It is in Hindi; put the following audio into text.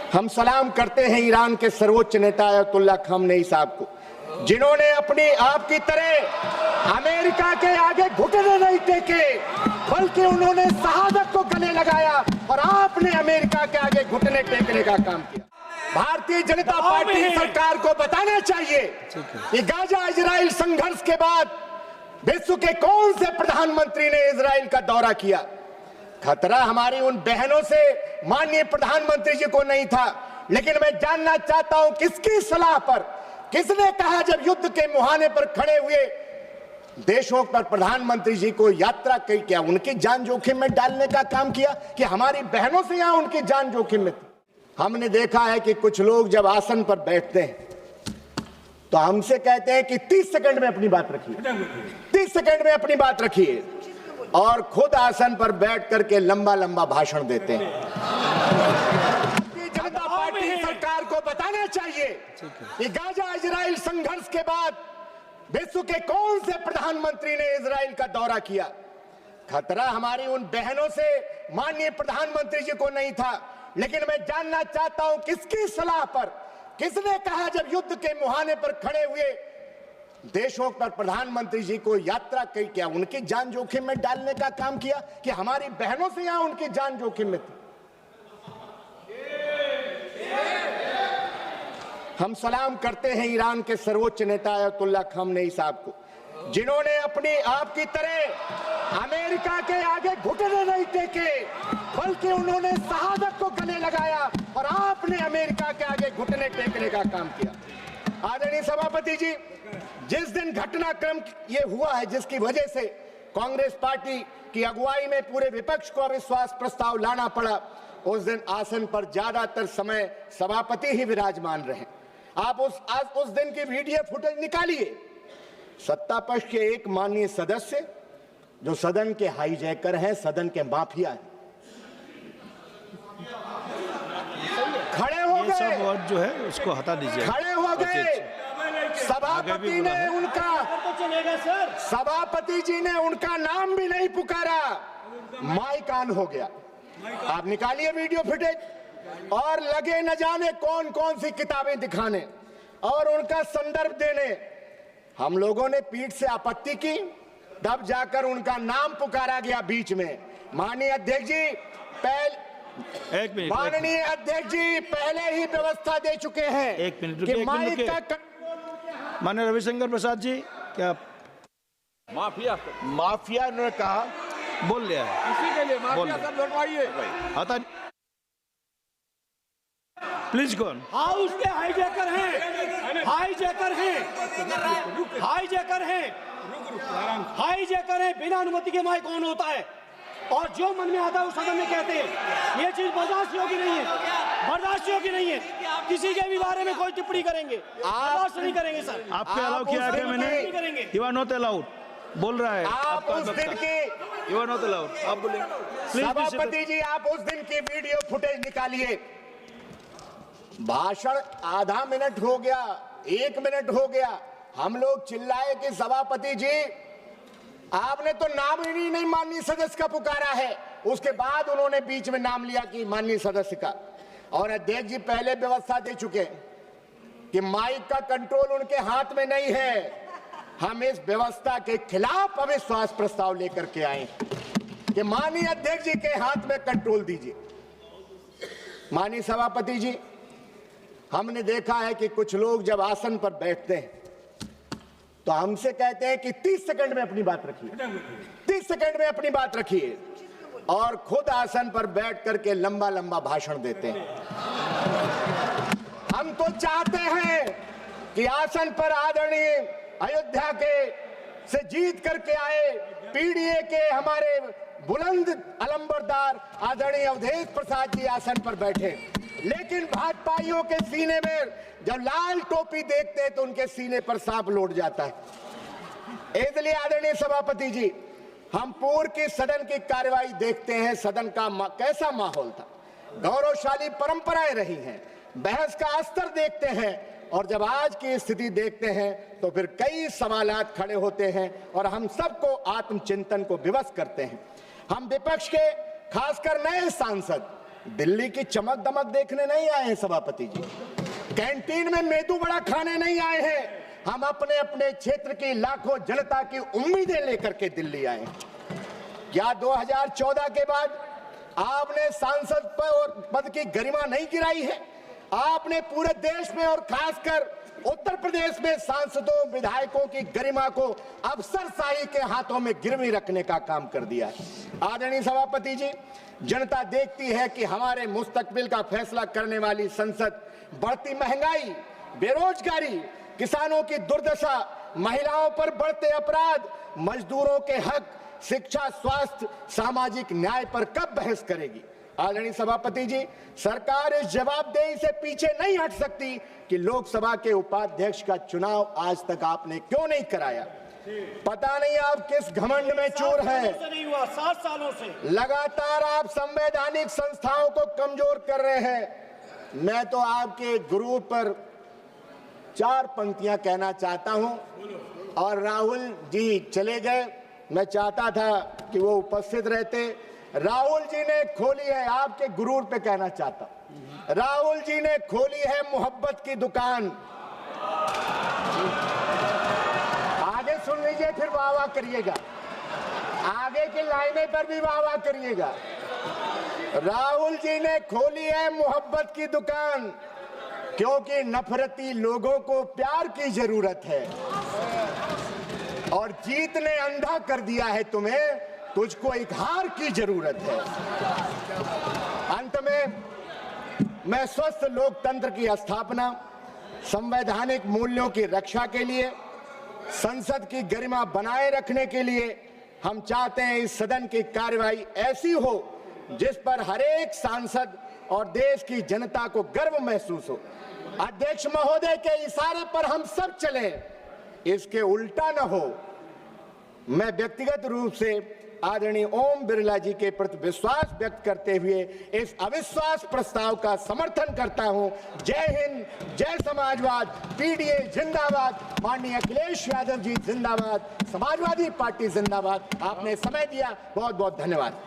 हम सलाम करते हैं ईरान के सर्वोच्च नेता अयतुल्ला खamenei साहब को, जिन्होंने अपनी आपकी तरह अमेरिका के आगे घुटने नहीं टेके, बल्कि उन्होंने शहादत को गले लगाया और आपने अमेरिका के आगे घुटने टेकने का काम किया। भारतीय जनता पार्टी सरकार को बताना चाहिए कि गाजा इजराइल संघर्ष के बाद विश्व के कौन से प्रधानमंत्री ने इजराइल का दौरा किया। खतरा हमारी उन बहनों से माननीय प्रधानमंत्री जी को नहीं था, लेकिन मैं जानना चाहता हूं किसकी सलाह पर, किसने कहा जब युद्ध के मुहाने पर खड़े हुए देशों पर प्रधानमंत्री जी को यात्रा की, क्या उनकी जान जोखिम में डालने का काम किया कि हमारी बहनों से यहां उनकी जान जोखिम में थी। हमने देखा है कि कुछ लोग जब आसन पर बैठते हैं तो हमसे कहते हैं कि 30 सेकंड में अपनी बात रखिए, 30 सेकंड में अपनी बात रखिए, और खुद आसन पर बैठ करके लंबा लंबा भाषण देते हैं। जनता पार्टी सरकार को बताना चाहिए कि गाजा इजराइल संघर्ष के बाद विश्व के कौन से प्रधानमंत्री ने इजराइल का दौरा किया। खतरा हमारी उन बहनों से माननीय प्रधानमंत्री जी को नहीं था, लेकिन मैं जानना चाहता हूं किसकी सलाह पर, किसने कहा जब युद्ध के मुहाने पर खड़े हुए देशों पर प्रधानमंत्री जी को यात्रा की, क्या उनकी जान जोखिम में डालने का काम किया कि हमारी बहनों से यहां उनकी जान जोखिम में थी। हम सलाम करते हैं ईरान के सर्वोच्च नेता अयतुल्ला खamenei साहब को, जिन्होंने अपनी आपकी तरह अमेरिका के आगे घुटने नहीं टेके, बल्कि उन्होंने शहादत को गले लगाया और आपने अमेरिका के आगे घुटने टेकने का काम किया। आदरणीय सभापति जी, जिस दिन घटनाक्रम ये हुआ है जिसकी वजह से कांग्रेस पार्टी की अगुवाई में पूरे विपक्ष को अविश्वास प्रस्ताव लाना पड़ा, उस दिन आसन पर ज्यादातर समय सभापति ही विराजमान रहे। आप उस दिन की वीडियो फुटेज निकालिए। सत्ता पक्ष के एक माननीय सदस्य जो सदन के हाईजैकर हैं, सदन के माफिया हैं, खड़े हो गए। सब वर्ड जो है उसको हटा दीजिए। खड़े हो गए। सभापति ने उनका, सभापति जी ने उनका नाम भी नहीं पुकारा, माइक ऑन हो गया। आप निकालिए वीडियो फुटेज और लगे न जाने कौन कौन सी किताबें दिखाने और उनका संदर्भ देने। हम लोगों ने पीठ से आपत्ति की, तब जाकर उनका नाम पुकारा गया बीच में। माननीय अध्यक्ष जी, माननीय अध्यक्ष जी पहले ही व्यवस्था दे चुके हैं। एक मिनट कि माइक का माननीय रविशंकर प्रसाद जी, क्या माफिया ने कहा, बोल लिया है, इसी के लिए माफिया सब लौटवाइए। हटा प्लीज। कौन हाउस के हाईजैकर हैं, हाईजैकर हैं, हाईजैकर हैं, हाईजैकर हैं। बिना अनुमति के माइक ऑन होता है और जो मन में आता है उस सदन में कहते हैं। ये चीज बर्दाश्त योग्य नहीं है, बर्दाश्त योग्य नहीं है। किसी के भी बारे में कोई टिप्पणी करेंगे, बर्दाश्त नहीं करेंगे सर। आपको अलाउ किया है मैंने? यू आर नॉट अलाउड बोल रहा है। आप उस दिन की, यू आर नॉट अलाउड, आप बोले। सभापति जी आप उस दिन की वीडियो फुटेज निकालिए। भाषण आधा मिनट हो गया, 1 मिनट हो गया, हम लोग चिल्लाए कि सभापति जी आपने तो नाम ही नहीं माननीय सदस्य का पुकारा है। उसके बाद उन्होंने बीच में नाम लिया कि माननीय सदस्य का, और अध्यक्ष जी पहले व्यवस्था दे चुके कि माइक का कंट्रोल उनके हाथ में नहीं है। हम इस व्यवस्था के खिलाफ अविश्वास प्रस्ताव लेकर के आए कि माननीय अध्यक्ष जी के हाथ में कंट्रोल दीजिए। माननीय सभापति जी, हमने देखा है कि कुछ लोग जब आसन पर बैठते हैं तो हमसे कहते हैं कि 30 सेकंड में अपनी बात रखिए, 30 सेकंड में अपनी बात रखिए, और खुद आसन पर बैठ करके लंबा लंबा भाषण देते हैं। हम तो चाहते हैं कि आसन पर आदरणीय अयोध्या के से जीत करके आए पीडीए के हमारे बुलंद अलंबरदार आदरणीय अवधेश प्रसाद जी आसन पर बैठे, लेकिन भाजपाइयों के सीने में जब लाल टोपी देखते हैं तो उनके सीने पर सांप लौट जाता है। इसलिए आदरणीय सभापति जी, हम पूर्व की सदन की कार्यवाही देखते हैं, सदन का कैसा माहौल था, गौरवशाली परंपराएं रही हैं, बहस का स्तर देखते हैं, और जब आज की स्थिति देखते हैं तो फिर कई सवालात खड़े होते हैं और हम सबको आत्मचिंतन को विवश करते हैं। हम विपक्ष के खासकर नए सांसद दिल्ली की चमक दमक देखने नहीं आए हैं सभापति जी, कैंटीन में मेदू बड़ा खाने नहीं आए हैं। हम अपने अपने क्षेत्र की लाखों जनता की उम्मीदें लेकर के दिल्ली आए हैं। क्या 2014 के बाद आपने सांसद पद की गरिमा नहीं गिराई है? आपने पूरे देश में और खासकर उत्तर प्रदेश में सांसदों विधायकों की गरिमा को अफसरशाही के हाथों में गिरवी रखने का काम कर दिया है। आदरणीय सभापति जी, जनता देखती है कि हमारे मुस्तकबिल का फैसला करने वाली संसद बढ़ती महंगाई, बेरोजगारी, किसानों की दुर्दशा, महिलाओं पर बढ़ते अपराध, मजदूरों के हक, शिक्षा, स्वास्थ्य, सामाजिक न्याय पर कब बहस करेगी? आदरणीय सभापति जी, सरकार इस जवाबदेही से पीछे नहीं हट सकती कि लोकसभा के उपाध्यक्ष का चुनाव आज तक आपने क्यों नहीं कराया। पता नहीं आप किस घमंड में चूर हैं। नहीं हुआ 7 सालों से लगातार आप संवैधानिक संस्थाओं को कमजोर कर रहे हैं। मैं तो आपके गुरूर पर 4 पंक्तियां कहना चाहता हूं, और राहुल जी चले गए, मैं चाहता था कि वो उपस्थित रहते। राहुल जी ने खोली है, आपके गुरूर पे कहना चाहता हूं, राहुल जी ने खोली है मोहब्बत की दुकान। आगे सुन लीजिए, फिर वाह वाह करिएगा, आगे की लाइनें पर भी वाह वाह करिएगा। राहुल जी ने खोली है मोहब्बत की दुकान, क्योंकि नफरती लोगों को प्यार की जरूरत है, और जीत ने अंधा कर दिया है तुम्हें, तुझको एक हार की जरूरत है। अंत में मैं स्वस्थ लोकतंत्र की स्थापना, संवैधानिक मूल्यों की रक्षा के लिए, संसद की गरिमा बनाए रखने के लिए हम चाहते हैं इस सदन की कार्यवाही ऐसी हो जिस पर हर एक सांसद और देश की जनता को गर्व महसूस हो। अध्यक्ष महोदय के इशारे पर हम सब चलें, इसके उल्टा न हो। मैं व्यक्तिगत रूप से आदरणीय ओम बिरला जी के प्रति विश्वास व्यक्त करते हुए इस अविश्वास प्रस्ताव का समर्थन करता हूं। जय हिंद, जय समाजवाद, पीडीए जिंदाबाद, माननीय अखिलेश यादव जी जिंदाबाद, समाजवादी पार्टी जिंदाबाद। आपने समय दिया, बहुत बहुत धन्यवाद।